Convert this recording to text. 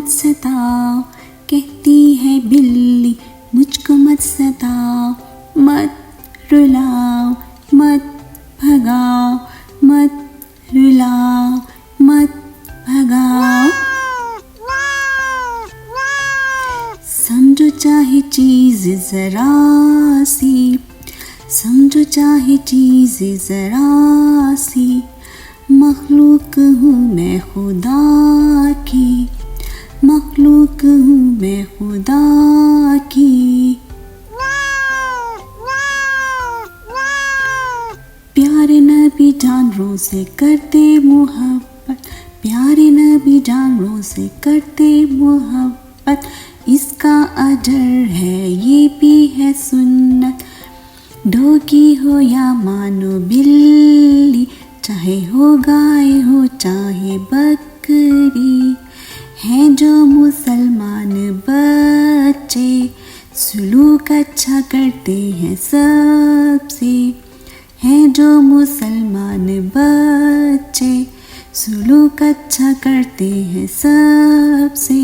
مت ستاؤ، کہتی ہے بلی مجھ کو مت ستاؤ، مت رلاؤ مت بھگاؤ، مت رلاؤ مت بھگاؤ۔ سمجھو چاہے چیز ذرا سی، سمجھو چاہے چیز ذرا سی، مخلوق ہوں میں خدا کی، مخلوق ہوں میں خدا کی۔ پیارے نبی جانوروں سے کرتے محبت، پیارے نبی جانوروں سے کرتے محبت، اس کا اجر ہے یہ بھی ہے سنت۔ ڈوگی ہو یا مانو بلی، چاہے ہو گائے ہو چاہے بکری، ہیں جو مسلمان بچے سلوک اچھا کرتے ہیں سب سے، ہیں جو مسلمان بچے سلوک اچھا کرتے ہیں سب سے۔